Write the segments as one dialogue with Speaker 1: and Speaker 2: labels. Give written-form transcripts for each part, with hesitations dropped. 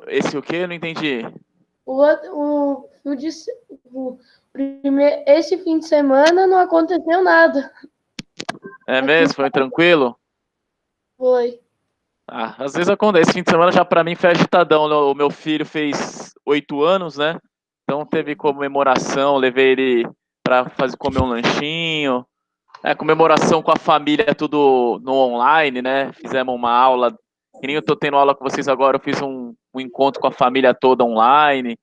Speaker 1: Esse o quê? Eu não entendi.
Speaker 2: Esse fim de semana não aconteceu nada.
Speaker 1: É mesmo? Foi tranquilo?
Speaker 2: Foi.
Speaker 1: Ah, às vezes acontece. Esse fim de semana já pra mim foi agitadão. O meu filho fez 8 anos, né? Então teve comemoração, levei ele pra comer um lanchinho. Comemoração com a família, tudo no online, né? Fizemos uma aula. Que nem eu tô tendo aula com vocês agora, eu fiz um encontro com a família toda online.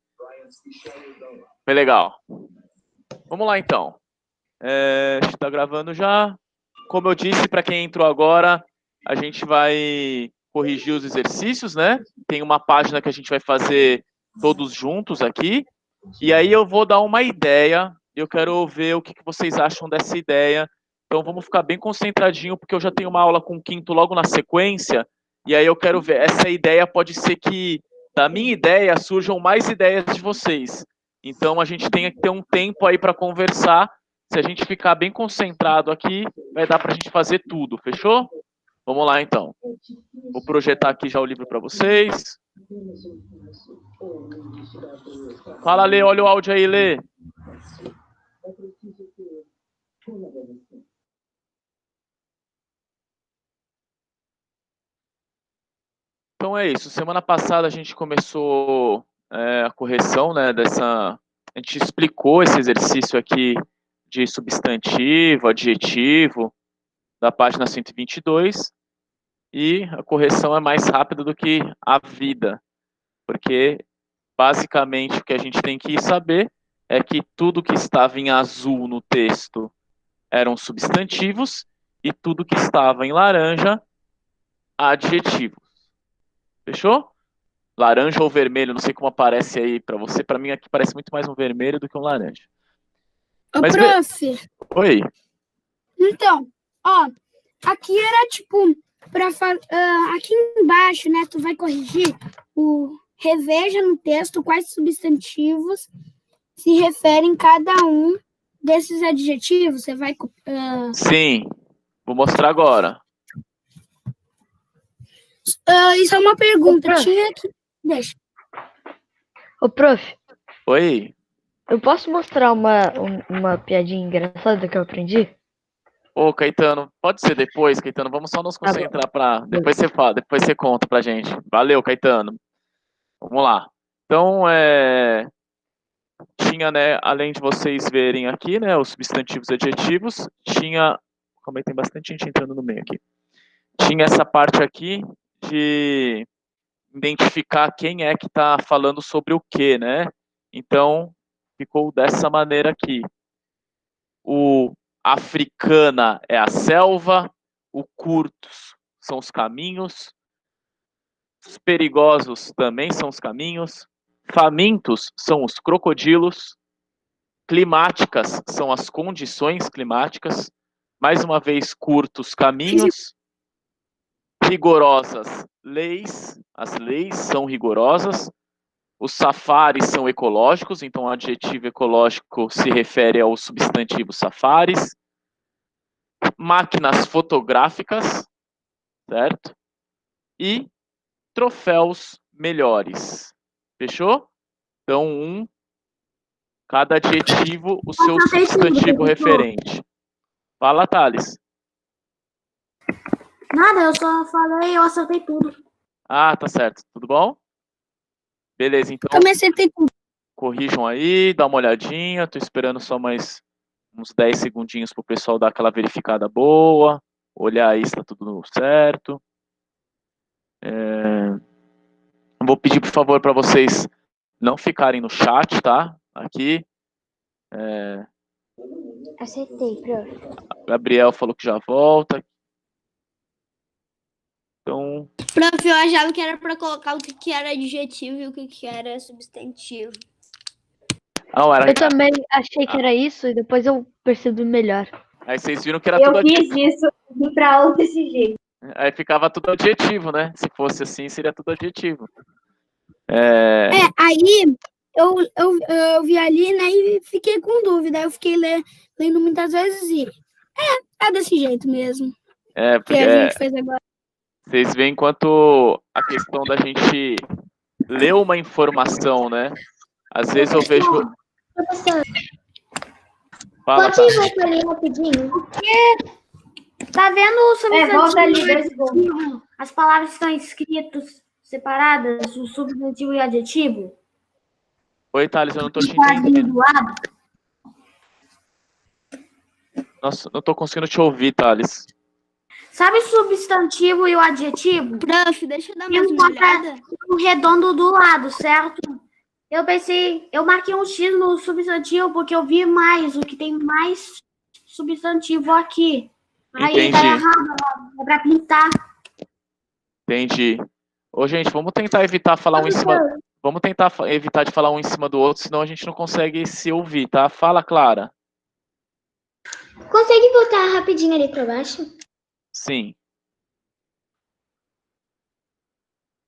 Speaker 1: Foi legal. Vamos lá então. Está gravando já. Como eu disse, para quem entrou agora, a gente vai corrigir os exercícios, né? Tem uma página que a gente vai fazer todos juntos aqui. E aí eu vou dar uma ideia. Eu quero ver o que vocês acham dessa ideia. Então vamos ficar bem concentradinho, porque eu já tenho uma aula com o quinto logo na sequência. E aí eu quero ver. Essa ideia pode ser que da minha ideia surjam mais ideias de vocês. Então a gente tem que ter um tempo aí para conversar. Se a gente ficar bem concentrado aqui, vai dar para a gente fazer tudo, fechou? Vamos lá então. Vou projetar aqui já o livro para vocês. Fala, Lê, olha o áudio aí, Lê. Então é isso. Semana passada a gente começou a correção, né, dessa. A gente explicou esse exercício aqui de substantivo, adjetivo, da página 122, e a correção é mais rápida do que a vida, porque basicamente o que a gente tem que saber é que tudo que estava em azul no texto eram substantivos e tudo que estava em laranja, adjetivos. Fechou? Laranja ou vermelho, não sei como aparece aí para você. Para mim aqui parece muito mais um vermelho do que um laranja.
Speaker 3: Ô,
Speaker 1: Mas
Speaker 3: prof.
Speaker 1: Oi.
Speaker 3: Então, ó, aqui era tipo, aqui embaixo, né, tu vai corrigir reveja no texto quais substantivos se referem cada um desses adjetivos. Você vai...
Speaker 1: Sim, vou mostrar agora.
Speaker 3: Isso é uma pergunta. Tinha que... Deixa.
Speaker 4: Ô, prof.
Speaker 1: Oi.
Speaker 4: Eu posso mostrar uma piadinha engraçada que eu aprendi?
Speaker 1: Ô, Caetano, pode ser depois, Caetano. Vamos só nos concentrar para depois você fala, depois você conta pra gente. Valeu, Caetano. Vamos lá. Então, tinha, né, além de vocês verem aqui, né, os substantivos e adjetivos, tinha, como é que tem bastante gente entrando no meio aqui. Tinha essa parte aqui de identificar quem é que está falando sobre o quê, né? Então, ficou dessa maneira aqui. O africana é a selva, o curtos são os caminhos, os perigosos também são os caminhos, famintos são os crocodilos, climáticas são as condições climáticas, mais uma vez, curtos caminhos, rigorosas leis, as leis são rigorosas, os safaris são ecológicos, então o adjetivo ecológico se refere ao substantivo safaris, máquinas fotográficas, certo? E troféus melhores. Fechou? Então, cada adjetivo, o seu substantivo referente. Fala, Thales.
Speaker 5: Nada, eu só falei, eu acertei tudo.
Speaker 1: Ah, tá certo. Tudo bom? Beleza, então.
Speaker 3: Também acertei tudo.
Speaker 1: Corrijam aí, dá uma olhadinha. Tô esperando só mais uns 10 segundinhos pro pessoal dar aquela verificada boa. Olhar aí se tá tudo certo. Vou pedir, por favor, para vocês não ficarem no chat, tá? Aqui.
Speaker 5: Acertei, prof.
Speaker 1: Gabriel falou que já volta. Então.
Speaker 6: Prof, eu achava que era para colocar o que era adjetivo e o que era substantivo.
Speaker 1: Não, era...
Speaker 4: Eu também achei que era isso e depois eu percebi melhor.
Speaker 1: Aí vocês viram que era tudo adjetivo.
Speaker 5: Eu fiz isso, vim pra aula desse jeito.
Speaker 1: Aí ficava tudo adjetivo, né? Se fosse assim, seria tudo adjetivo.
Speaker 3: Aí eu vi ali, né, e fiquei com dúvida. Eu fiquei lendo muitas vezes e é desse jeito mesmo.
Speaker 1: Porque
Speaker 3: que a gente fez agora.
Speaker 1: Vocês veem quanto a questão da gente ler uma informação, né? Às vezes eu vejo...
Speaker 5: Professor,
Speaker 1: Fala,
Speaker 5: pode
Speaker 1: tá.
Speaker 5: voltar ali rapidinho?
Speaker 3: Tá vendo o
Speaker 5: volta ali,
Speaker 3: substantivo?
Speaker 5: 2 segundos.
Speaker 3: As palavras estão escritas separadas, o substantivo e o adjetivo?
Speaker 1: Oi, Thales, eu não tô te
Speaker 3: Quadrinho
Speaker 1: entendendo.
Speaker 3: do lado.
Speaker 1: Nossa, não tô conseguindo te ouvir, Thales.
Speaker 3: Sabe o substantivo e o adjetivo?
Speaker 6: Prof, deixa eu dar
Speaker 3: Tem
Speaker 6: mais
Speaker 3: um
Speaker 6: uma olhada.
Speaker 3: redondo do lado, certo? Eu marquei um X no substantivo porque eu vi mais, o que tem mais substantivo aqui. Aí tá
Speaker 1: Entendi.
Speaker 3: errado, é pra pintar.
Speaker 1: Entendi. Ô, gente, vamos tentar evitar falar um em cima... Vamos tentar evitar de falar um em cima do outro, senão a gente não consegue se ouvir, tá? Fala, Clara.
Speaker 5: Consegue voltar rapidinho ali para baixo?
Speaker 1: Sim.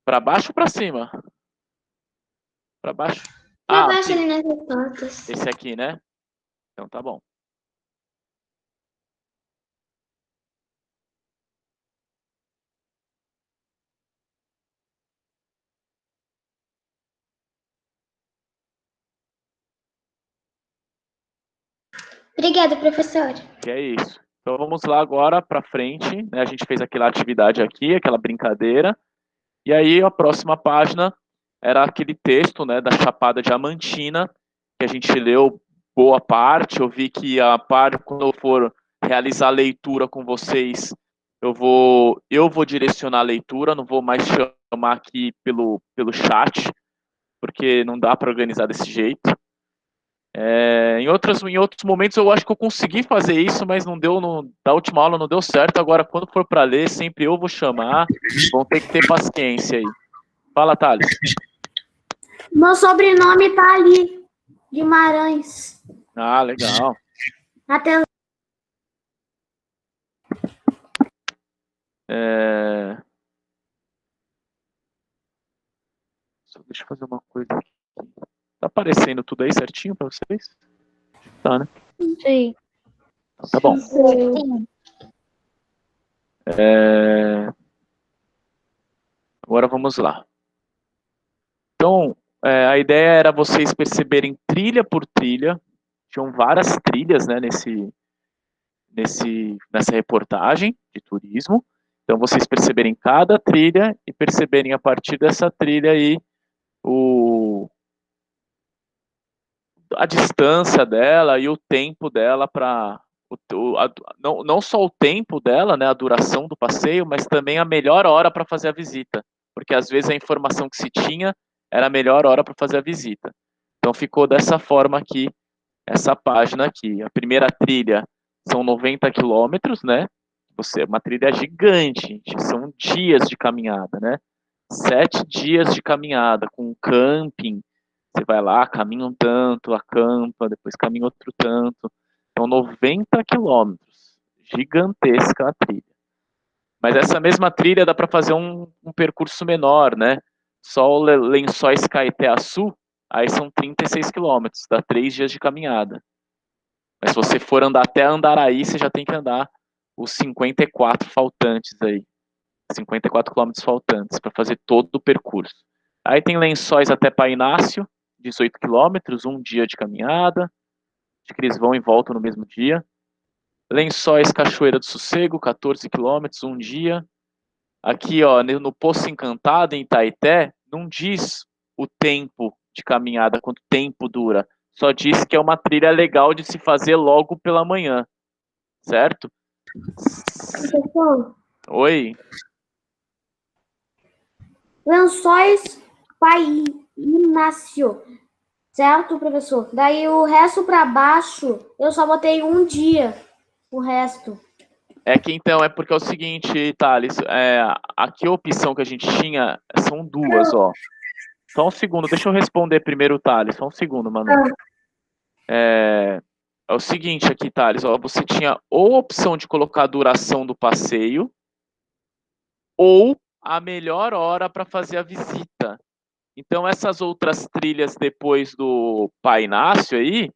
Speaker 1: Para baixo ou para cima? Para baixo.
Speaker 5: Para
Speaker 1: Ah,
Speaker 5: baixo
Speaker 1: sim.
Speaker 5: ali nas respostas.
Speaker 1: Esse aqui, né? Então tá bom.
Speaker 5: Obrigada, professor.
Speaker 1: Que é isso. Então vamos lá agora para frente, né? A gente fez aquela atividade aqui, aquela brincadeira. E aí a próxima página era aquele texto, né, da Chapada Diamantina, que a gente leu boa parte. Eu vi que a parte, quando eu for realizar a leitura com vocês, eu vou direcionar a leitura, não vou mais chamar aqui pelo chat, porque não dá para organizar desse jeito. Em outros momentos eu acho que eu consegui fazer isso, mas não deu, da última aula não deu certo. Agora, quando for para ler, sempre eu vou chamar, vão ter que ter paciência aí. Fala, Thales.
Speaker 3: Meu sobrenome tá ali, Guimarães.
Speaker 1: Ah, legal.
Speaker 3: Até
Speaker 1: Só deixa eu fazer uma coisa aqui. Tá aparecendo tudo aí certinho para vocês? Tá, né?
Speaker 4: Sim.
Speaker 1: Então, tá bom.
Speaker 5: Sim.
Speaker 1: Agora vamos lá. Então, a ideia era vocês perceberem trilha por trilha. Tinham várias trilhas, né, nessa reportagem de turismo. Então, vocês perceberem cada trilha e perceberem a partir dessa trilha aí a distância dela e o tempo dela para não só o tempo dela, né, a duração do passeio, mas também a melhor hora para fazer a visita, porque às vezes a informação que se tinha era a melhor hora para fazer a visita. Então ficou dessa forma aqui, essa página aqui. A primeira trilha são 90 quilômetros, né? Uma trilha gigante, são dias de caminhada, né? 7 dias de caminhada com camping. Você vai lá, caminha um tanto, acampa, depois caminha outro tanto. São 90 quilômetros. Gigantesca a trilha. Mas essa mesma trilha dá para fazer um percurso menor, né? Só o Lençóis Caeté-Açu, aí são 36 quilômetros, dá 3 dias de caminhada. Mas se você for andar até Andaraí, você já tem que andar os 54 faltantes aí. 54 quilômetros faltantes para fazer todo o percurso. Aí tem Lençóis até Painácio, 18 quilômetros, um dia de caminhada. Acho que eles vão e voltam no mesmo dia. Lençóis Cachoeira do Sossego, 14 quilômetros, um dia. Aqui, ó, no Poço Encantado, em Itaité, não diz o tempo de caminhada, quanto tempo dura. Só diz que é uma trilha legal de se fazer logo pela manhã. Certo?
Speaker 5: Professor,
Speaker 1: Oi?
Speaker 3: Lençóis Painácio. Certo, professor? Daí o resto para baixo, eu só botei um dia. O resto.
Speaker 1: É que então, é porque é o seguinte, Thales, aqui a opção que a gente tinha são duas, ó. Só um segundo, deixa eu responder primeiro, Thales, só um segundo, Manu. É o seguinte aqui, Thales, ó, você tinha ou a opção de colocar a duração do passeio, ou a melhor hora para fazer a visita. Então, essas outras trilhas depois do Pai Inácio aí,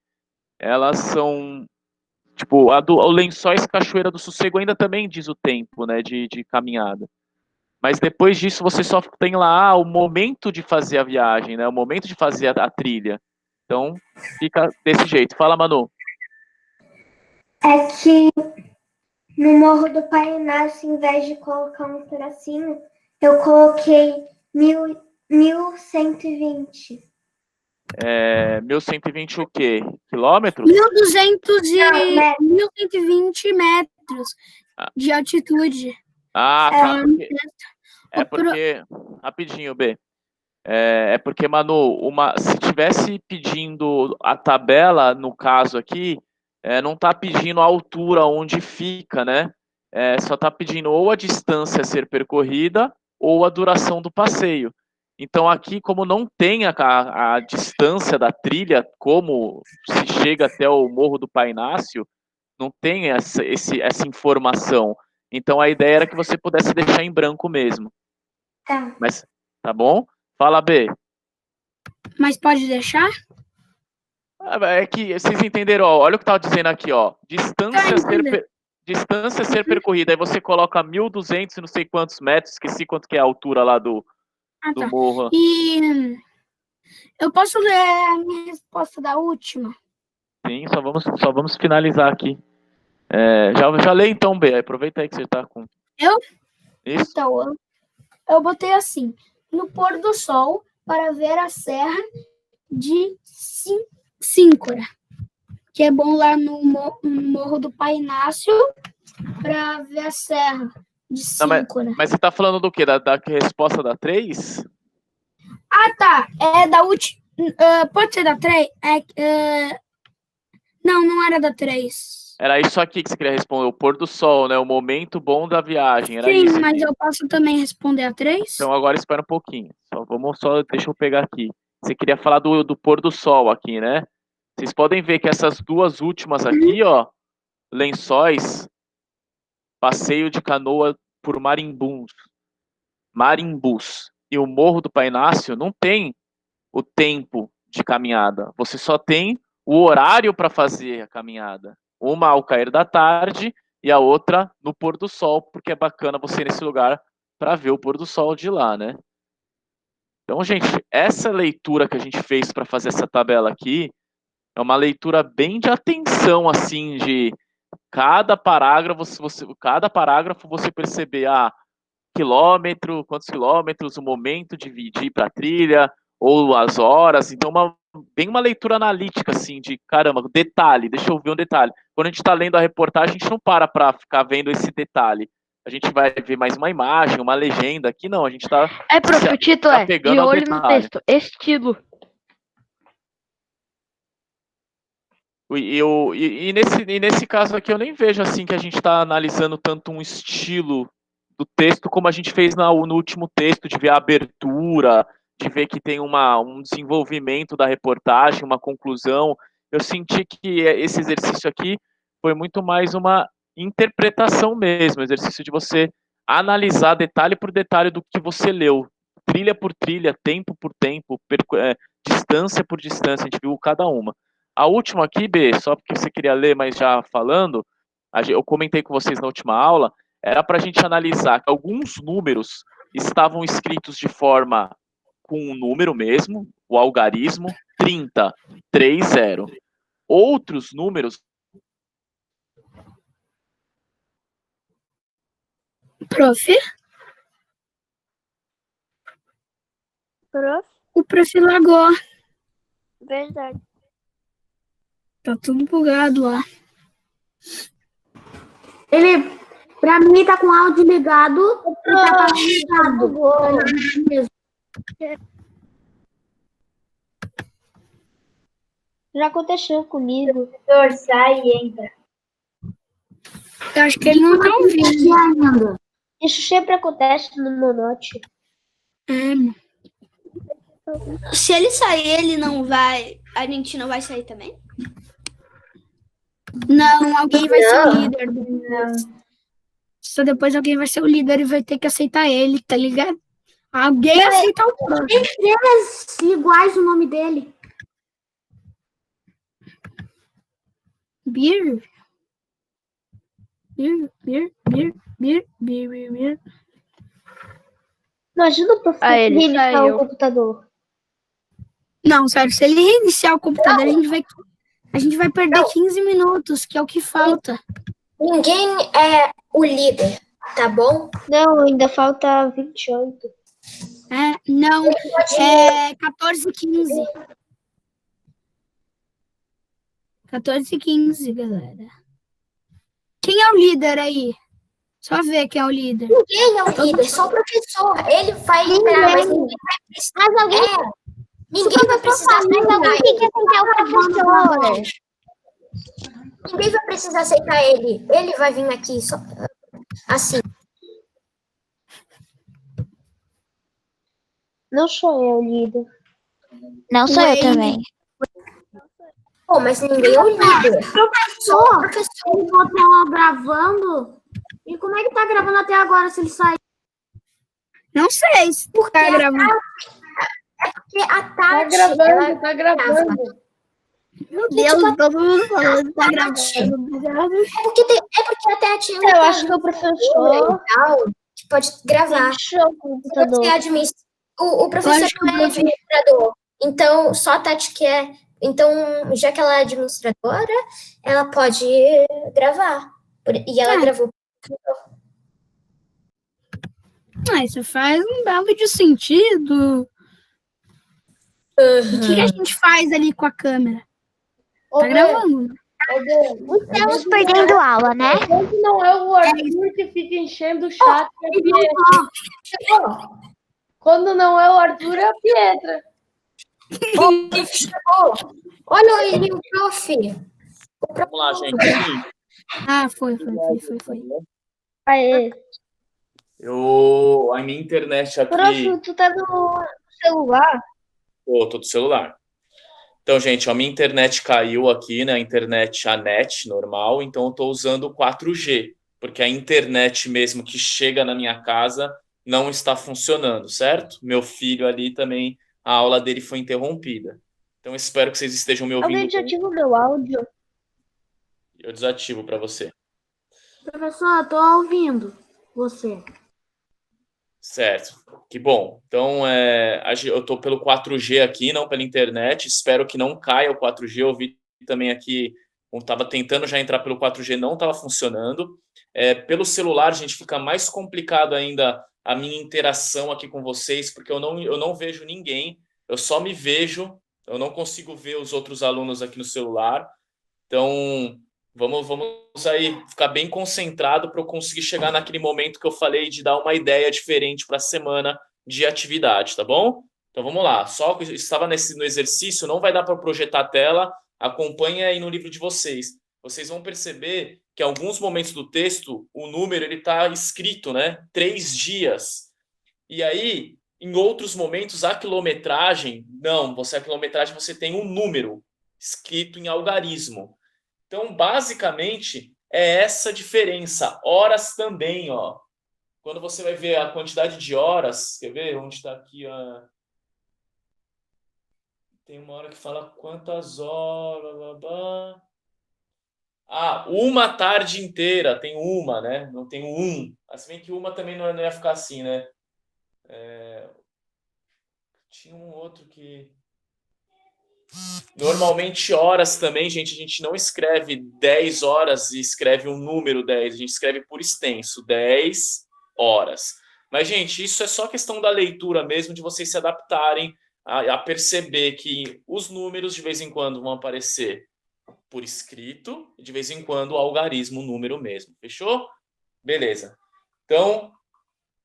Speaker 1: elas são, tipo, o Lençóis Cachoeira do Sossego ainda também diz o tempo, né, de caminhada. mas depois disso você só tem lá o momento de fazer a viagem, né? O momento de fazer a trilha. Então, fica desse jeito. Fala, Manu.
Speaker 5: É que no Morro do Pai Inácio, em vez de colocar um tracinho, eu coloquei 1120.
Speaker 1: 1120 o quê? Quilômetros?
Speaker 3: 1120 metros de altitude.
Speaker 1: Ah, tá. Porque rapidinho, B. É porque, Manu, se tivesse pedindo a tabela, no caso aqui, não está pedindo a altura onde fica, né? Só está pedindo ou a distância a ser percorrida ou a duração do passeio. Então, aqui, como não tem a distância da trilha, como se chega até o Morro do Pai Inácio, não tem essa informação. Então, a ideia era que você pudesse deixar em branco mesmo.
Speaker 5: Tá.
Speaker 1: Mas, tá bom? Fala, B.
Speaker 3: Mas pode deixar?
Speaker 1: É que vocês entenderam, ó, olha o que estava dizendo aqui, ó. Distância a ser percorrida. Aí você coloca 1.200 e não sei quantos metros, esqueci quanto que é a altura lá do
Speaker 3: Tá.
Speaker 1: morro.
Speaker 3: E eu posso ler a minha resposta da última?
Speaker 1: Sim, só vamos finalizar aqui. Já lê então, B. Aproveita aí que você está com...
Speaker 3: Eu?
Speaker 1: Isso.
Speaker 3: Então, eu botei assim: no pôr do sol, para ver a serra de Síncora, que é bom lá no Morro do Pai Inácio, para ver a serra de Síncora.
Speaker 1: Mas você está falando do quê? Da resposta da 3?
Speaker 3: Ah, tá. É da última. Pode ser da 3? Não era da 3.
Speaker 1: Era isso aqui que você queria responder, o pôr do sol, né? O momento bom da viagem. Era
Speaker 3: Sim,
Speaker 1: isso
Speaker 3: mas
Speaker 1: aqui.
Speaker 3: eu posso também responder a 3?
Speaker 1: Então agora espera um pouquinho. Deixa eu pegar aqui. Você queria falar do pôr do sol aqui, né? Vocês podem ver que essas duas últimas aqui, ó, Lençóis, passeio de canoa por Marimbus e o Morro do Pai Inácio não tem o tempo de caminhada. Você só tem o horário para fazer a caminhada. Uma ao cair da tarde e a outra no pôr do sol, porque é bacana você ir nesse lugar para ver o pôr do sol de lá, né? Então, gente, essa leitura que a gente fez para fazer essa tabela aqui é uma leitura bem de atenção, assim, de cada parágrafo você perceber quantos quilômetros, o momento de ir para a trilha, ou as horas. Então, bem uma leitura analítica, assim, de caramba, detalhe, deixa eu ver um detalhe. Quando a gente está lendo a reportagem, a gente não para ficar vendo esse detalhe. A gente vai ver mais uma imagem, uma legenda. Aqui não, a gente está...
Speaker 4: Prof, o título é De Olho no Texto, Estilo.
Speaker 1: E nesse caso aqui eu nem vejo assim que a gente está analisando tanto um estilo do texto como a gente fez no último texto, de ver a abertura, de ver que tem um desenvolvimento da reportagem, uma conclusão. Eu senti que esse exercício aqui foi muito mais uma interpretação mesmo, exercício de você analisar detalhe por detalhe do que você leu, trilha por trilha, tempo por tempo, distância por distância, a gente viu cada uma. A última aqui, B, só porque você queria ler, mas já falando, eu comentei com vocês na última aula, era para a gente analisar que alguns números estavam escritos de forma com um número mesmo, o algarismo, 30, 3, 0. Outros números...
Speaker 3: Prof?
Speaker 6: Prof?
Speaker 3: O prof lagou.
Speaker 6: Verdade.
Speaker 3: Tá tudo bugado lá.
Speaker 2: Ele, pra mim, tá com o áudio ligado e tá ligado.
Speaker 5: Já aconteceu comigo.
Speaker 2: Professor, sai e entra.
Speaker 3: Eu acho que ele não tá ouvindo.
Speaker 2: Ainda.
Speaker 5: Isso sempre acontece no Monote.
Speaker 6: Se ele sair, ele não vai. A gente não vai sair também?
Speaker 3: Não, alguém vai ser o líder. Só depois alguém vai ser o líder e vai ter que aceitar ele, tá ligado? Alguém aceita o prof.
Speaker 2: Tem 3 iguais o nome dele.
Speaker 3: Beer.
Speaker 5: Não ajuda o professor
Speaker 4: Ah,
Speaker 5: a
Speaker 4: ele
Speaker 5: reiniciar
Speaker 4: saiu.
Speaker 5: o computador.
Speaker 3: Não, sério, se ele reiniciar o computador, a gente vai perder 15 minutos, que é o que falta.
Speaker 7: Ninguém é o líder, tá bom?
Speaker 5: Não, ainda falta 28.
Speaker 3: Não, é 14h15. 14h15, galera. Quem é o líder aí? Só ver quem é o líder.
Speaker 7: Ninguém é o líder, só o professor. Ele vai entrar, mas ninguém vai precisar.
Speaker 5: Mas alguém
Speaker 7: Ninguém vai precisar aceitar
Speaker 5: quer aceitar o professor.
Speaker 7: Ninguém vai precisar aceitar ele. Ele vai vir aqui só assim.
Speaker 5: Não sou eu, líder.
Speaker 6: Não sou eu
Speaker 3: Wayne.
Speaker 6: também.
Speaker 7: Pô, mas ninguém é o líder. Só o professor.
Speaker 2: Ele botou gravando. E como é que tá gravando até agora se ele sair?
Speaker 3: Não sei se
Speaker 7: Porque
Speaker 3: tá gravando.
Speaker 7: Porque a Tati, ela
Speaker 5: tá gravando.
Speaker 3: Meu Deus, todo mundo falando que tá gravando.
Speaker 7: é porque a Tati ela
Speaker 5: Eu acho que o professor
Speaker 7: tal, que pode gravar.
Speaker 5: deixou o computador.
Speaker 7: Você administra. O professor
Speaker 3: acho que o
Speaker 7: não é administrador. Então, só a Tati que é. Então, já que ela é administradora, ela pode gravar. E ela gravou.
Speaker 3: Isso faz um belo de sentido. O que a gente faz ali com a câmera? Tá gravando, né?
Speaker 6: Estamos perdendo aula, né?
Speaker 5: Não é o Arthur que fica enchendo o chat. Quando não é o Arthur, é a Pietra.
Speaker 7: Olha ele, o prof.
Speaker 1: Vamos lá, gente.
Speaker 3: Foi.
Speaker 5: Aê.
Speaker 1: A minha internet aqui.
Speaker 5: Prof, tu tá no celular?
Speaker 1: Tô do celular. Então, gente, a minha internet caiu aqui, né? A net normal, então eu tô usando o 4G, porque a internet mesmo que chega na minha casa não está funcionando, certo? Meu filho ali também, a aula dele foi interrompida. Então, eu espero que vocês estejam me ouvindo
Speaker 5: Alguém
Speaker 1: bem.
Speaker 5: desativa o meu áudio?
Speaker 1: Eu desativo para você.
Speaker 2: Professor, eu tô ouvindo você.
Speaker 1: Certo, que bom. Então, eu estou pelo 4G aqui, não pela internet. Espero que não caia o 4G. Eu vi também aqui, eu estava tentando já entrar pelo 4G, não estava funcionando. Pelo celular, gente, fica mais complicado ainda a minha interação aqui com vocês, porque eu não vejo ninguém, eu só me vejo, eu não consigo ver os outros alunos aqui no celular. Então, vamos aí ficar bem concentrado para eu conseguir chegar naquele momento que eu falei de dar uma ideia diferente para a semana de atividade, tá bom? Então vamos lá. Só que estava no exercício, não vai dar para projetar a tela. Acompanhe aí no livro de vocês. Vocês vão perceber que em alguns momentos do texto o número ele está escrito, né? 3 dias. E aí, em outros momentos, a quilometragem, não. A quilometragem você tem um número escrito em algarismo. Então, basicamente, é essa diferença. Horas também, ó. Quando você vai ver a quantidade de horas, quer ver onde está aqui? Tem uma hora que fala quantas horas, blá, blá, blá. Uma tarde inteira. Tem uma, né? Não tem um. Se bem que uma também não ia ficar assim, né? Tinha um outro que... Normalmente horas também, gente, a gente não escreve 10 horas e escreve um número 10, a gente escreve por extenso, 10 horas. Mas, gente, isso é só questão da leitura mesmo, de vocês se adaptarem a perceber que os números de vez em quando vão aparecer por escrito e de vez em quando o algarismo, o número mesmo. Fechou? Beleza. Então,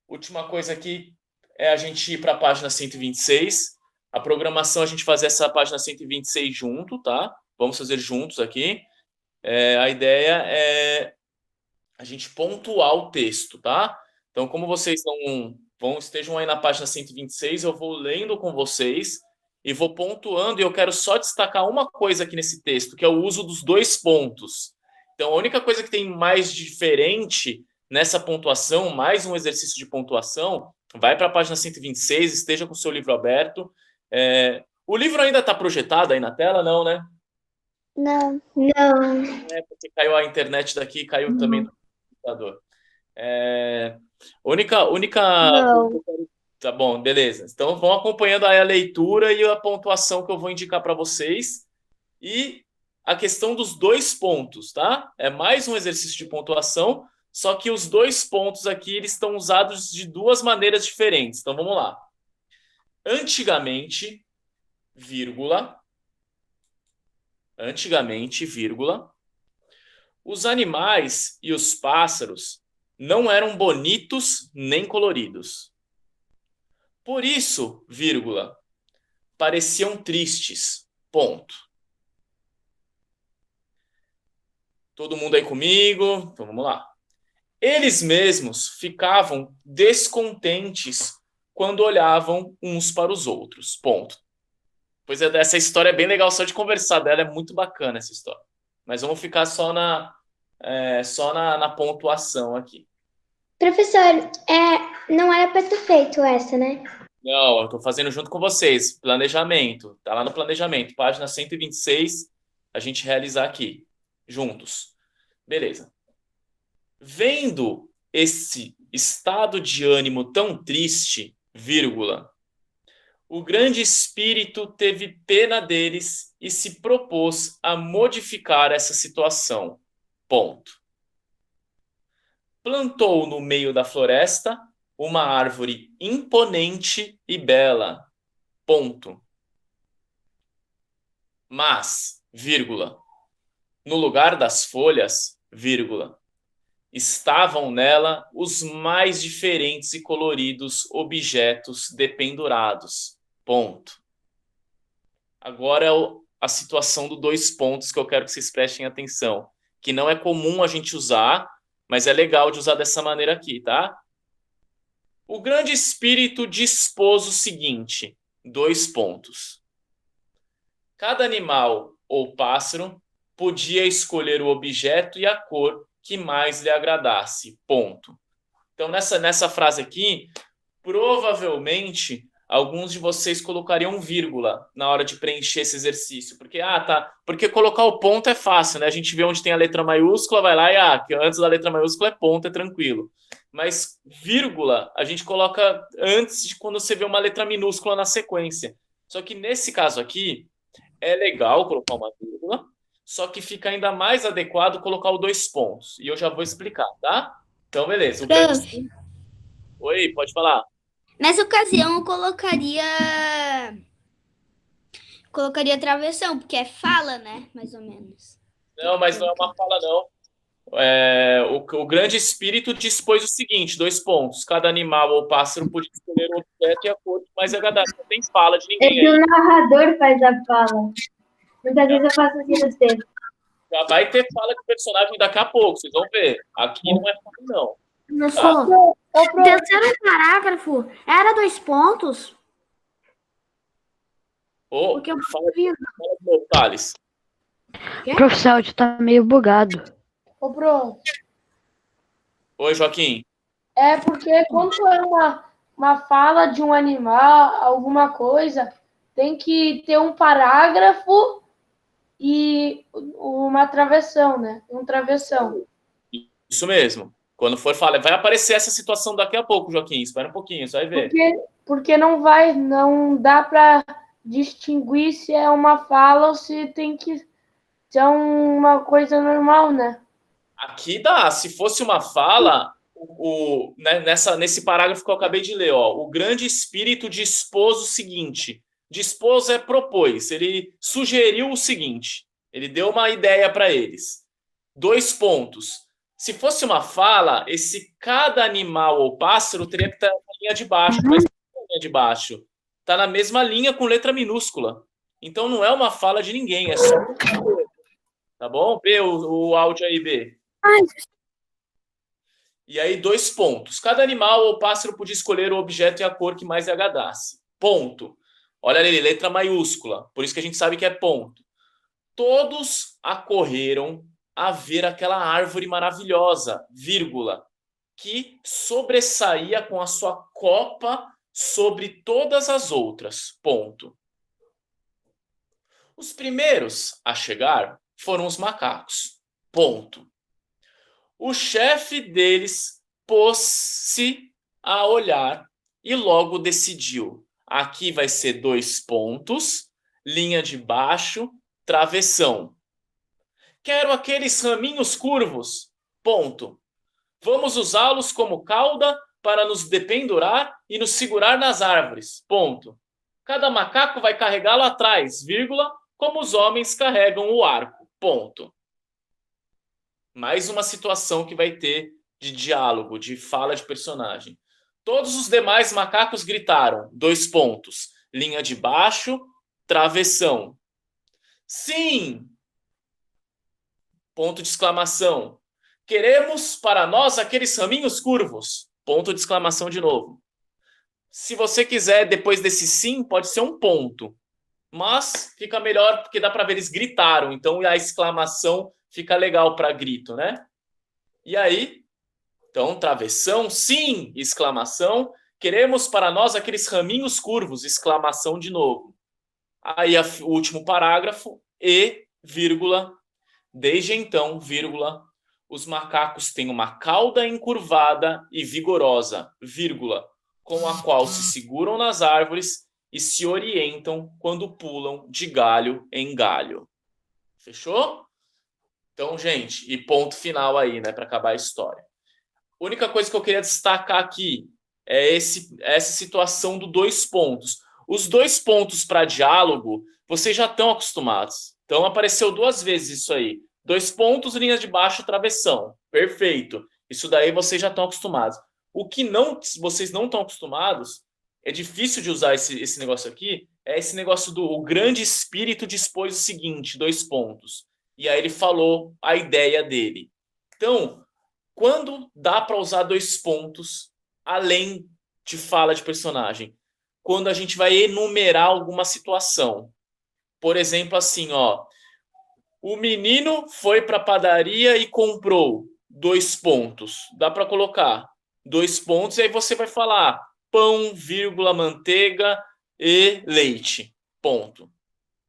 Speaker 1: última coisa aqui é a gente ir para a página 126. A programação, a gente fazer essa página 126 junto, tá? Vamos fazer juntos aqui. A ideia é a gente pontuar o texto, tá? Então, como vocês estejam aí na página 126, eu vou lendo com vocês e vou pontuando, e eu quero só destacar uma coisa aqui nesse texto, que é o uso dos 2 pontos. Então, a única coisa que tem mais diferente nessa pontuação, mais um exercício de pontuação, vai para a página 126, esteja com o seu livro aberto. O livro ainda está projetado aí na tela, não, né?
Speaker 5: Não.
Speaker 1: Porque caiu a internet daqui, caiu também do computador. Única
Speaker 5: Não.
Speaker 1: coisa que eu quero Tá bom, beleza. Então vão acompanhando aí a leitura e a pontuação que eu vou indicar para vocês. E a questão dos 2 pontos, tá? É mais um exercício de pontuação, só que os 2 pontos aqui eles estão usados de 2 maneiras diferentes. Então vamos lá. Antigamente, vírgula, os animais e os pássaros não eram bonitos nem coloridos. Por isso, vírgula, pareciam tristes. Ponto. Todo mundo aí comigo? Então vamos lá. Eles mesmos ficavam descontentes quando olhavam uns para os outros. Ponto. Pois é, essa história é bem legal, só de conversar dela é muito bacana essa história. Mas vamos ficar só na pontuação aqui.
Speaker 5: Professor, não era para ter feito essa, né?
Speaker 1: Não, eu estou fazendo junto com vocês. Planejamento. Tá lá no planejamento. Página 126, a gente realizar aqui. Juntos. Beleza. Vendo esse estado de ânimo tão triste, vírgula, o grande espírito teve pena deles e se propôs a modificar essa situação. Ponto. Plantou no meio da floresta uma árvore imponente e bela. Ponto. Mas, vírgula, no lugar das folhas, vírgula, estavam nela os mais diferentes e coloridos objetos dependurados. Ponto. Agora é a situação do 2 pontos que eu quero que vocês prestem atenção, que não é comum a gente usar, mas é legal de usar dessa maneira aqui, tá? O grande espírito dispôs o seguinte, 2 pontos. Cada animal ou pássaro podia escolher o objeto e a cor que mais lhe agradasse. Ponto. Então, nessa frase aqui, provavelmente, alguns de vocês colocariam vírgula na hora de preencher esse exercício. Porque colocar o ponto é fácil, né? A gente vê onde tem a letra maiúscula, vai lá e que antes da letra maiúscula é ponto, é tranquilo. Mas vírgula a gente coloca antes de quando você vê uma letra minúscula na sequência. Só que nesse caso aqui, é legal colocar uma vírgula, só que fica ainda mais adequado colocar o 2 pontos. E eu já vou explicar, tá? Então, beleza. Oi, pode falar.
Speaker 6: Nessa ocasião, eu colocaria travessão, porque é fala, né? Mais ou menos.
Speaker 1: Não, mas não é uma fala, não. O grande espírito dispôs o seguinte, 2 pontos. Cada animal ou pássaro podia escolher um objeto e a cor que mais agradável. Não tem fala de ninguém aí.
Speaker 5: O narrador faz a fala. Muitas vezes eu faço assim no texto.
Speaker 1: Já vai ter fala de personagem daqui a pouco, vocês vão ver. Aqui não é fala, não.
Speaker 2: Professor, o terceiro parágrafo era 2 pontos? Porque eu
Speaker 1: Fala de novo, Thales.
Speaker 4: Professor, o áudio tá meio bugado.
Speaker 8: Ô, Pro,
Speaker 1: Oi, Joaquim.
Speaker 8: é porque quando é uma fala de um animal, alguma coisa, tem que ter um parágrafo e uma travessão, né? Um travessão.
Speaker 1: Isso mesmo. Quando for falar, vai aparecer essa situação daqui a pouco, Joaquim. Espera um pouquinho, você vai ver.
Speaker 8: Porque não dá para distinguir se é uma fala ou se se é uma coisa normal, né?
Speaker 1: Aqui dá. Se fosse uma fala, nesse parágrafo que eu acabei de ler, ó, o grande espírito dispôs o seguinte. Dispôs é propôs. Ele sugeriu o seguinte. Ele deu uma ideia para eles. 2 pontos. Se fosse uma fala, cada animal ou pássaro teria que estar na linha de baixo. Mas não é na linha de baixo. Está na mesma linha com letra minúscula. Então não é uma fala de ninguém, é só tá bom? B, o áudio aí, B. E aí, 2 pontos. Cada animal ou pássaro podia escolher o objeto e a cor que mais lhe agradasse. Ponto. Olha ali, letra maiúscula. Por isso que a gente sabe que é ponto. Todos acorreram a ver aquela árvore maravilhosa, vírgula, que sobressaía com a sua copa sobre todas as outras. Ponto. Os primeiros a chegar foram os macacos. Ponto. O chefe deles pôs-se a olhar e logo decidiu. Aqui vai ser 2 pontos, linha de baixo, travessão. Quero aqueles raminhos curvos, ponto. Vamos usá-los como cauda para nos dependurar e nos segurar nas árvores, ponto. Cada macaco vai carregá-lo atrás, vírgula, como os homens carregam o arco, ponto. Mais uma situação que vai ter de diálogo, de fala de personagem. Todos os demais macacos gritaram, 2 pontos, linha de baixo, travessão. Sim! Ponto de exclamação. Queremos para nós aqueles raminhos curvos. Ponto de exclamação de novo. Se você quiser, depois desse sim, pode ser um ponto. Mas fica melhor porque dá para ver, eles gritaram. Então a exclamação fica legal para grito, né? E aí, então, travessão, sim, exclamação. Queremos para nós aqueles raminhos curvos, exclamação de novo. Aí o último parágrafo, e, vírgula, desde então, vírgula, os macacos têm uma cauda encurvada e vigorosa, vírgula, com a qual se seguram nas árvores e se orientam quando pulam de galho em galho. Fechou? Então, gente, e ponto final aí, né, para acabar a história. A única coisa que eu queria destacar aqui é essa situação do 2 pontos. Os 2 pontos para diálogo, vocês já estão acostumados. Então, apareceu 2 vezes isso aí. 2 pontos, linha de baixo, travessão. Perfeito. Isso daí vocês já estão acostumados. O que vocês não estão acostumados, é difícil de usar esse negócio aqui, é esse negócio do o grande espírito dispôs o seguinte, 2 pontos. E aí ele falou a ideia dele. Então, quando dá para usar 2 pontos, além de fala de personagem? Quando a gente vai enumerar alguma situação. Por exemplo, assim, ó. O menino foi para a padaria e comprou 2 pontos. Dá para colocar 2 pontos e aí você vai falar pão, vírgula, manteiga e leite. Ponto.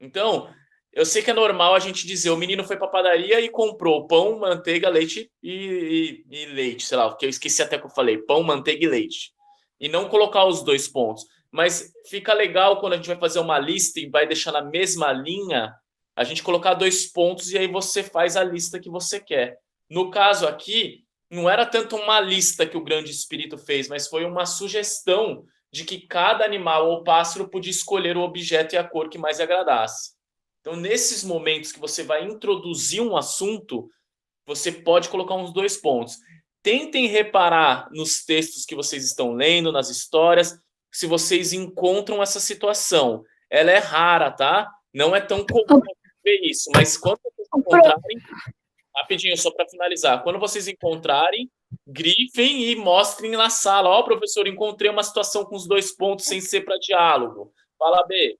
Speaker 1: Então, eu sei que é normal a gente dizer o menino foi para a padaria e comprou pão, manteiga, leite e leite. Sei lá, que eu esqueci até que eu falei. Pão, manteiga e leite. E não colocar os 2 pontos. Mas fica legal quando a gente vai fazer uma lista e vai deixar na mesma linha, a gente colocar 2 pontos e aí você faz a lista que você quer. No caso aqui, não era tanto uma lista que o grande espírito fez, mas foi uma sugestão de que cada animal ou pássaro podia escolher o objeto e a cor que mais agradasse. Então, nesses momentos que você vai introduzir um assunto, você pode colocar uns 2 pontos. Tentem reparar nos textos que vocês estão lendo, nas histórias, se vocês encontram essa situação. Ela é rara, tá? Não é tão comum ver isso, mas quando vocês encontrarem, rapidinho, só para finalizar, quando vocês encontrarem, grifem e mostrem na sala. Ó, professor, encontrei uma situação com os 2 pontos sem ser para diálogo. Fala, B.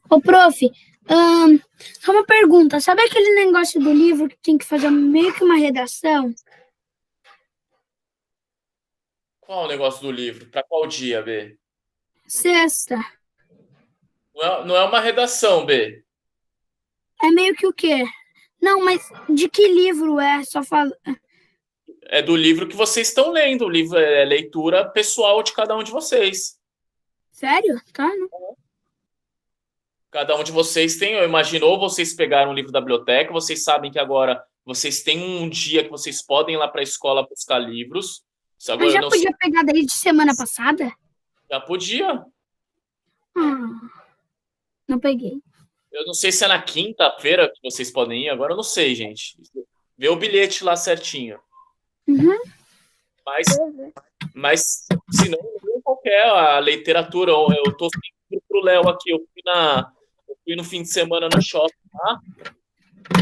Speaker 3: Ô, prof, só uma pergunta. Sabe aquele negócio do livro que tem que fazer meio que uma redação?
Speaker 1: Qual o negócio do livro? Para qual dia, B?
Speaker 3: Sexta.
Speaker 1: Não é uma redação, B.
Speaker 3: É meio que o quê? Não, mas de que livro é? Só fala.
Speaker 1: É do livro que vocês estão lendo. O livro é leitura pessoal de cada um de vocês.
Speaker 3: Sério? Tá, não.
Speaker 1: Cada um de vocês tem, eu imagino, ou vocês pegaram um livro da biblioteca, vocês sabem que agora vocês têm um dia que vocês podem ir lá para a escola buscar livros. Agora,
Speaker 3: Mas já podia pegar desde semana passada?
Speaker 1: Já podia.
Speaker 3: Não peguei.
Speaker 1: Eu não sei se é na quinta-feira que vocês podem ir, agora eu não sei, gente. Vê o bilhete lá certinho.
Speaker 3: Uhum.
Speaker 1: Mas se não, qualquer a literatura, eu tô sempre pro Léo aqui, eu fui no fim de semana no shopping lá,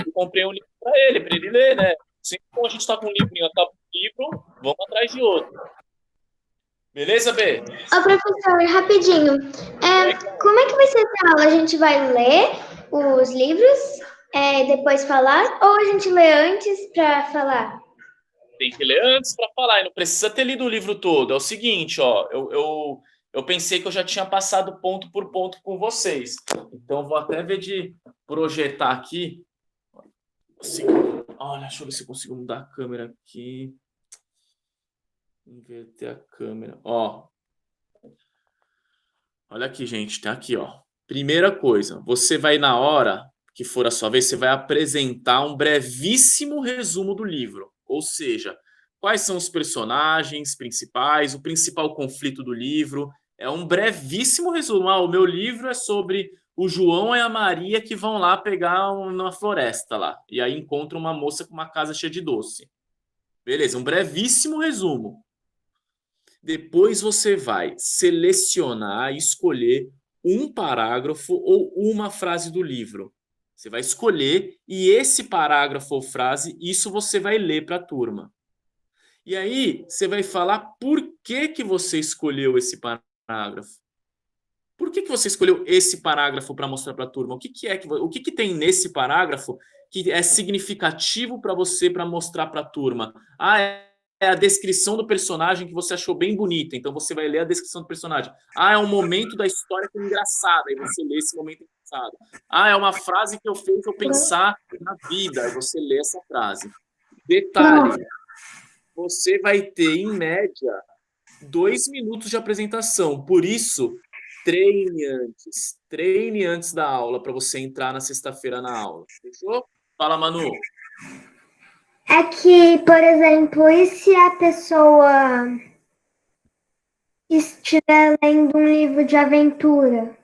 Speaker 1: e comprei um livro para ele ler, né? Sempre quando a gente tá com um livrinho, acaba um livro, vamos atrás de outro. Beleza, B?
Speaker 5: Ô, professor, rapidinho. Como é que vai ser essa aula? A gente vai ler os livros, depois falar, ou a gente lê antes para falar?
Speaker 1: Tem que ler antes para falar, e não precisa ter lido o livro todo. É o seguinte, ó, eu pensei que eu já tinha passado ponto por ponto com vocês. Então, vou até ver de projetar aqui. Assim, olha, deixa eu ver se eu consigo mudar a câmera aqui. Inverter a câmera. Ó, Olha aqui, gente, tá aqui, ó. Primeira coisa, você vai, na hora que for a sua vez, você vai apresentar um brevíssimo resumo do livro. Ou seja, quais são os personagens principais, o principal conflito do livro. É um brevíssimo resumo. O meu livro é sobre o João e a Maria que vão lá pegar uma floresta lá. E aí encontram uma moça com uma casa cheia de doce. Beleza, um brevíssimo resumo. Depois você vai selecionar e escolher um parágrafo ou uma frase do livro. Você vai escolher e esse parágrafo ou frase, isso você vai ler para a turma. E aí você vai falar por que você escolheu esse parágrafo. Por que você escolheu esse parágrafo para mostrar para a turma? O que tem nesse parágrafo que é significativo para você para mostrar para a turma? É a descrição do personagem que você achou bem bonita, então você vai ler a descrição do personagem. É um momento da história que é engraçado, aí você lê esse momento engraçado. É uma frase que eu fiz eu pensar na vida, aí você lê essa frase. Detalhe, você vai ter, em média, 2 minutos de apresentação, por isso, treine antes da aula, para você entrar na sexta-feira na aula. Fechou? Fala, Manu.
Speaker 2: É que, por exemplo, e se a pessoa estiver lendo um livro de aventura?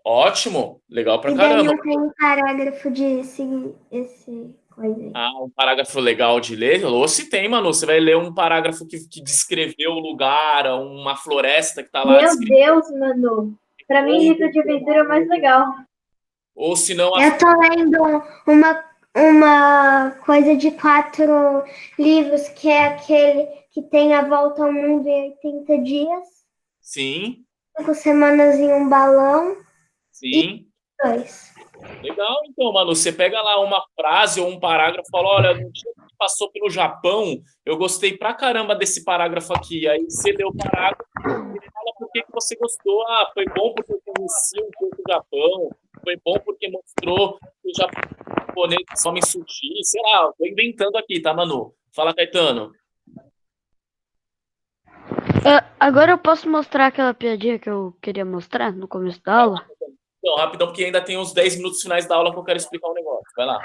Speaker 1: Ótimo, legal pra
Speaker 2: E daí
Speaker 1: caramba.
Speaker 2: não tem um parágrafo de seguir esse coisa aí.
Speaker 1: Um parágrafo legal de ler? Ou se tem, Manu, você vai ler um parágrafo que descreveu o lugar, uma floresta que tá lá.
Speaker 9: Meu Deus, Manu. Pra mim, livro de aventura é o mais legal.
Speaker 1: Ou se não...
Speaker 2: Eu tô lendo uma coisa de 4 livros, que é aquele que tem A Volta ao Mundo em 80 dias.
Speaker 1: Sim.
Speaker 2: 5 semanas em um balão.
Speaker 1: Sim.
Speaker 2: E 2.
Speaker 1: Legal, então, Manu, você pega lá uma frase ou um parágrafo e fala, olha, no dia que passou pelo Japão, eu gostei pra caramba desse parágrafo aqui. Aí você lê o parágrafo e fala por que você gostou. Foi bom porque eu conheci um pouco o Japão, foi bom porque mostrou que o japonês come sushi, sei lá, tô inventando aqui, tá, Manu? Fala, Caetano.
Speaker 4: Agora eu posso mostrar aquela piadinha que eu queria mostrar no começo da aula?
Speaker 1: Não, rapidão, porque ainda tem uns 10 minutos finais da aula que eu quero explicar um negócio. Vai lá.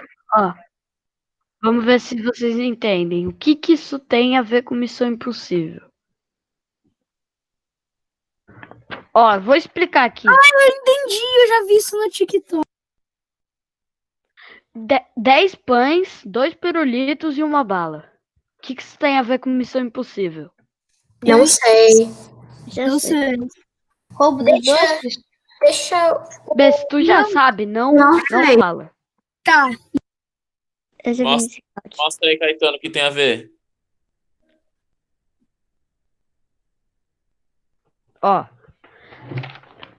Speaker 4: Vamos ver se vocês entendem. O que isso tem a ver com Missão Impossível? Vou explicar aqui.
Speaker 3: Eu entendi, eu já vi isso no TikTok.
Speaker 4: 10 pães, 2 pirulitos e uma bala. O que isso tem a ver com Missão Impossível?
Speaker 7: Não sei.
Speaker 3: Não sei.
Speaker 7: Roubo de doces? Deixa eu...
Speaker 4: Bê, se tu já sabe, não fala.
Speaker 3: Tá.
Speaker 1: Mostra aí, Caetano, o que tem a ver.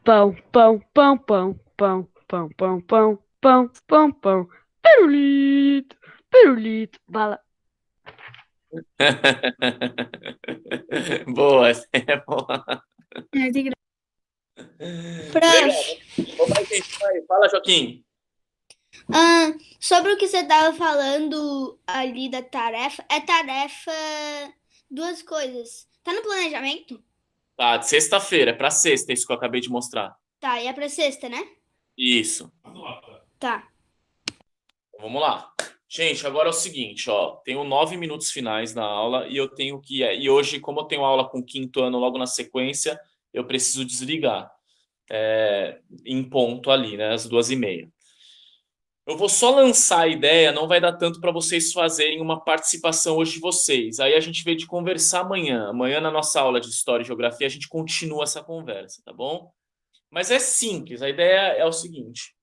Speaker 4: Pão, pão, pão, pão, pão, pão, pão, pão, pão, pão, pão, pirulito, pirulito, bala.
Speaker 1: Boa, essa é boa. Fala, Joaquim.
Speaker 6: Sobre o que você estava falando ali da tarefa, duas coisas. Tá no planejamento?
Speaker 1: Tá, de sexta-feira, é pra sexta, isso que eu acabei de mostrar.
Speaker 6: Tá, e é pra sexta, né?
Speaker 1: Isso.
Speaker 6: Tá.
Speaker 1: Então, vamos lá. Gente, agora é o seguinte, tenho 9 minutos finais na aula e eu tenho que... E hoje, como eu tenho aula com o 5º ano logo na sequência, eu preciso desligar em ponto ali, né, às 2h30. Eu vou só lançar a ideia, não vai dar tanto para vocês fazerem uma participação hoje de vocês. Aí a gente vê de conversar amanhã. Amanhã, na nossa aula de História e Geografia, a gente continua essa conversa, tá bom? Mas é simples, a ideia é o seguinte.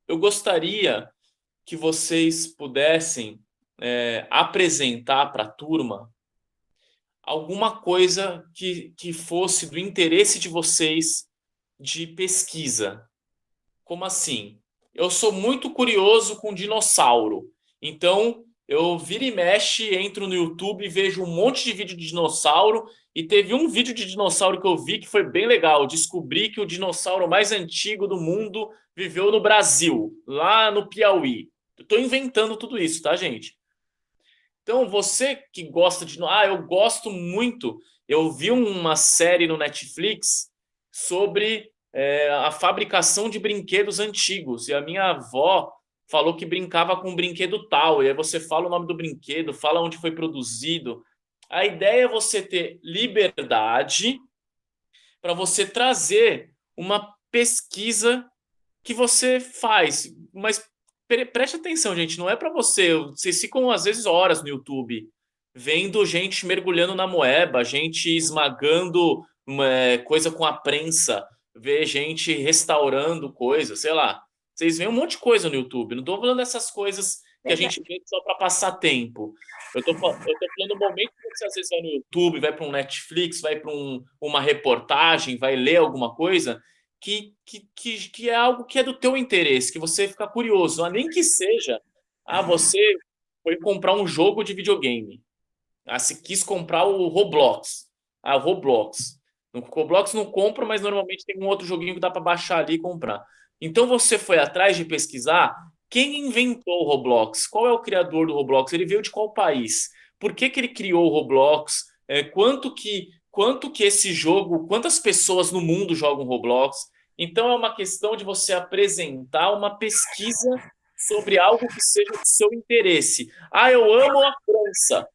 Speaker 1: Eu gostaria que vocês pudessem apresentar para a turma alguma coisa que fosse do interesse de vocês de pesquisa. Como assim? Eu sou muito curioso com dinossauro, então eu vira e mexe, entro no YouTube e vejo um monte de vídeo de dinossauro, e teve um vídeo de dinossauro que eu vi que foi bem legal. Descobri que o dinossauro mais antigo do mundo viveu no Brasil, lá no Piauí. Eu estou inventando tudo isso, tá, gente?
Speaker 10: Então, você que gosta de... eu gosto muito... Eu vi uma série no Netflix sobre a fabricação de brinquedos antigos. E a minha avó falou que brincava com um brinquedo tal. E aí você fala o nome do brinquedo, fala onde foi produzido. A ideia é você ter liberdade para você trazer uma pesquisa que você faz. Mas preste atenção, gente, não é para você. Vocês ficam, às vezes, horas no YouTube vendo gente mergulhando na moeba, gente esmagando coisa com a prensa, ver gente restaurando coisa, sei lá. Vocês veem um monte de coisa no YouTube. Não estou falando dessas coisas que a gente vê só para passar tempo. Eu tô falando do momento que você às vezes vai no YouTube, vai para um Netflix, vai para uma reportagem, vai ler alguma coisa que é algo que é do teu interesse, que você fica curioso. Nem que seja, você foi comprar um jogo de videogame. Se quis comprar o Roblox. O Roblox. No Roblox não compra, mas normalmente tem um outro joguinho que dá para baixar ali e comprar. Então você foi atrás de pesquisar quem inventou o Roblox, qual é o criador do Roblox, ele veio de qual país, por que ele criou o Roblox, quanto que esse jogo, quantas pessoas no mundo jogam Roblox. Então é uma questão de você apresentar uma pesquisa sobre algo que seja do seu interesse. Eu amo a França.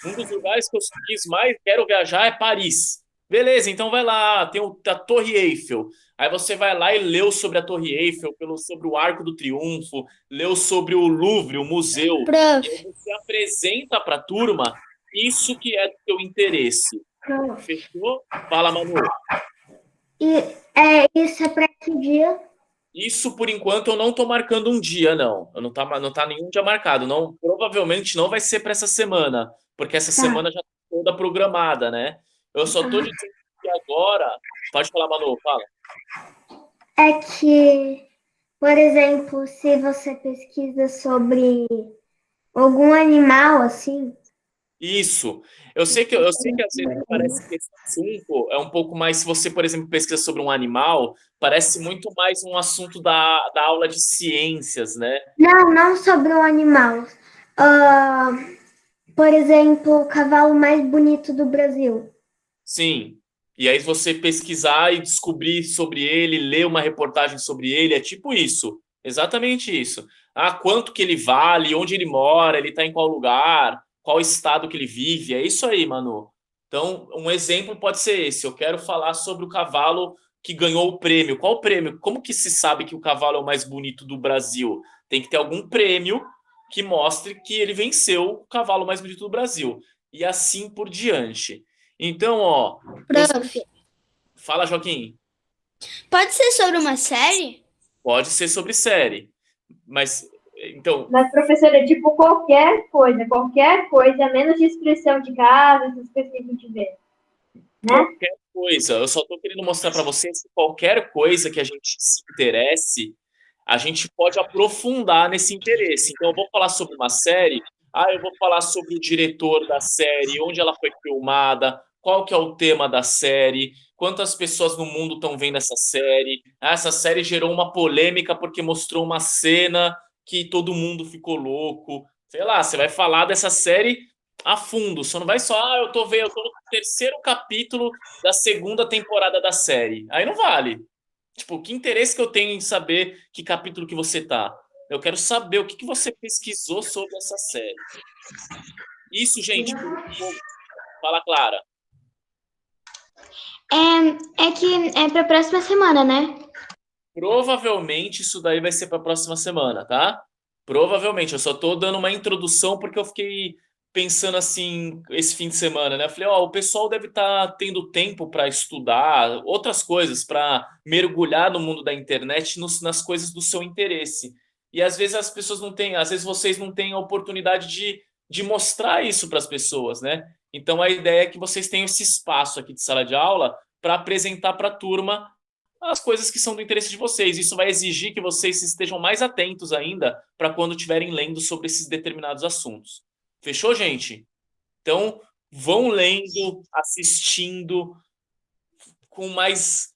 Speaker 10: Um dos lugares que eu quero viajar é Paris. Beleza, então vai lá, tem a Torre Eiffel. Aí você vai lá e leu sobre a Torre Eiffel, sobre o Arco do Triunfo, leu sobre o Louvre, o museu. E aí você apresenta para a turma isso que é do seu interesse. Fechou? Fala, Manu.
Speaker 2: Isso é para que dia?
Speaker 10: Isso, por enquanto, eu não estou marcando um dia, não. Não tá nenhum dia marcado. Não, provavelmente não vai ser para essa semana, porque essa semana já está toda programada, né? Eu só estou dizendo que agora... Pode falar, Manu, fala.
Speaker 2: É que, por exemplo, se você pesquisa sobre algum animal, assim...
Speaker 10: Isso. Eu sei que às vezes parece que esse assunto é um pouco mais... Se você, por exemplo, pesquisa sobre um animal, parece muito mais um assunto da aula de ciências, né?
Speaker 2: Não sobre um animal. Por exemplo, o cavalo mais bonito do Brasil.
Speaker 10: Sim. E aí você pesquisar e descobrir sobre ele, ler uma reportagem sobre ele, é tipo isso. Exatamente isso. Quanto que ele vale, onde ele mora, ele está em qual lugar, qual estado que ele vive. É isso aí, Manu. Então, um exemplo pode ser esse. Eu quero falar sobre o cavalo que ganhou o prêmio. Qual prêmio? Como que se sabe que o cavalo é o mais bonito do Brasil? Tem que ter algum prêmio que mostre que ele venceu o cavalo mais bonito do Brasil. E assim por diante. Então,
Speaker 6: Prof,
Speaker 10: Fala, Joaquim.
Speaker 6: pode ser sobre uma série?
Speaker 10: Pode ser sobre série. Mas,
Speaker 9: professora, tipo qualquer coisa, menos descrição de casa, essas coisas que a gente vê. Né?
Speaker 10: Qualquer coisa. Eu só estou querendo mostrar para vocês que qualquer coisa que a gente se interesse, a gente pode aprofundar nesse interesse. Então, eu vou falar sobre uma série, eu vou falar sobre o diretor da série, onde ela foi filmada, qual que é o tema da série, quantas pessoas no mundo estão vendo essa série. Essa série gerou uma polêmica porque mostrou uma cena que todo mundo ficou louco. Sei lá, você vai falar dessa série a fundo, só não vai só, eu tô no 3º capítulo da 2ª temporada da série. Aí não vale. Tipo, que interesse que eu tenho em saber que capítulo que você tá? Eu quero saber o que você pesquisou sobre essa série. Isso, gente. Fala, Clara.
Speaker 5: É que é para a próxima semana, né?
Speaker 10: Provavelmente isso daí vai ser para a próxima semana, tá? Provavelmente. Eu só tô dando uma introdução porque eu fiquei pensando assim esse fim de semana, né? Eu falei, o pessoal deve estar tendo tempo para estudar outras coisas, para mergulhar no mundo da internet, nas coisas do seu interesse. E às vezes as pessoas não têm, às vezes vocês não têm a oportunidade de mostrar isso para as pessoas, né? Então a ideia é que vocês tenham esse espaço aqui de sala de aula para apresentar para a turma as coisas que são do interesse de vocês. Isso vai exigir que vocês estejam mais atentos ainda para quando estiverem lendo sobre esses determinados assuntos. Fechou, gente? Então, vão lendo, assistindo com mais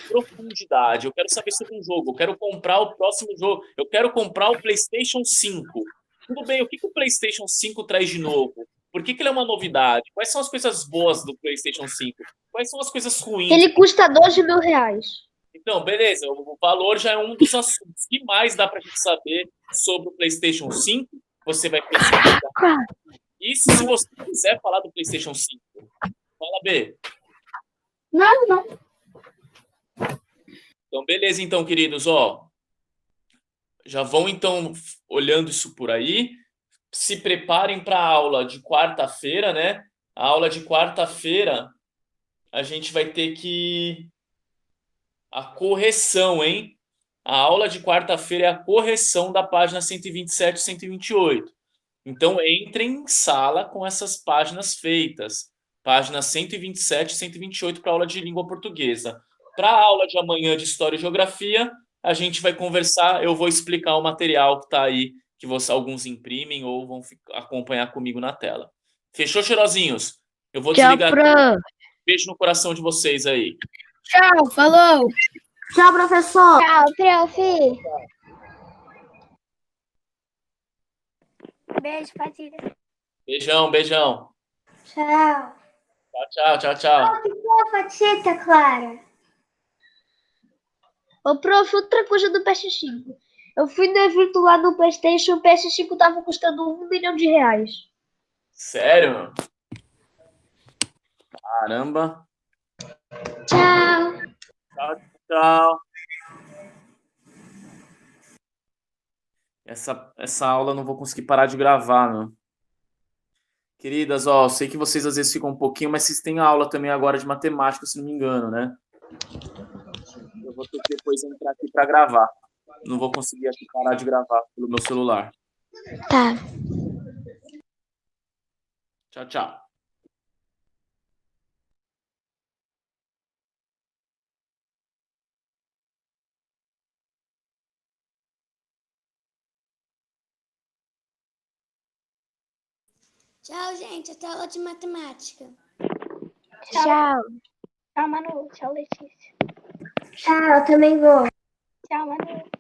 Speaker 10: profundidade. Eu quero saber sobre um jogo, eu quero comprar o próximo jogo, eu quero comprar o PlayStation 5. tudo bem, o que o PlayStation 5 traz de novo? Por que ele é uma novidade? Quais são as coisas boas do PlayStation 5? Quais são as coisas ruins?
Speaker 8: Ele custa R$12.000.
Speaker 10: Então, beleza, o valor já é um dos assuntos. O que mais dá pra gente saber sobre o PlayStation 5? Você vai pesquisar. E se você quiser falar do PlayStation 5, fala, B.
Speaker 3: Não.
Speaker 10: Então, beleza, então, queridos, ó. Já vão, então, olhando isso por aí. Se preparem para a aula de quarta-feira, né? A aula de quarta-feira, a gente vai ter que... A correção, hein? A aula de quarta-feira é a correção da página 127 e 128. Então, entrem em sala com essas páginas feitas. Páginas 127 e 128 para a aula de língua portuguesa. Para a aula de amanhã de História e Geografia, a gente vai conversar, eu vou explicar o material que está aí, que alguns imprimem ou vão acompanhar comigo na tela. Fechou, cheirosinhos? Eu vou desligar. Beijo no coração de vocês aí.
Speaker 3: Tchau, falou.
Speaker 2: Tchau, professor.
Speaker 5: Tchau, prof.
Speaker 2: Beijo, Padilha.
Speaker 10: Beijão, beijão.
Speaker 2: Tchau.
Speaker 10: Tchau.
Speaker 2: Que fofa, Tita, Clara.
Speaker 8: Ô, prof, outra coisa do PS5. Eu fui no evento lá no PlayStation, o PS5 tava custando R$1 milhão.
Speaker 10: Sério? Caramba.
Speaker 5: Tchau.
Speaker 10: Tchau. Essa aula eu não vou conseguir parar de gravar, meu. Queridas, ó, eu sei que vocês às vezes ficam um pouquinho, mas vocês têm aula também agora de matemática, se não me engano, né? Eu vou ter que depois entrar aqui para gravar. Não vou conseguir aqui parar de gravar pelo meu celular.
Speaker 5: Tá.
Speaker 10: Tchau.
Speaker 6: Tchau, gente. Até a aula de matemática.
Speaker 5: Tchau.
Speaker 3: Tchau, Manu. Tchau, Letícia.
Speaker 2: Tchau, eu também vou.
Speaker 3: Tchau, Manu.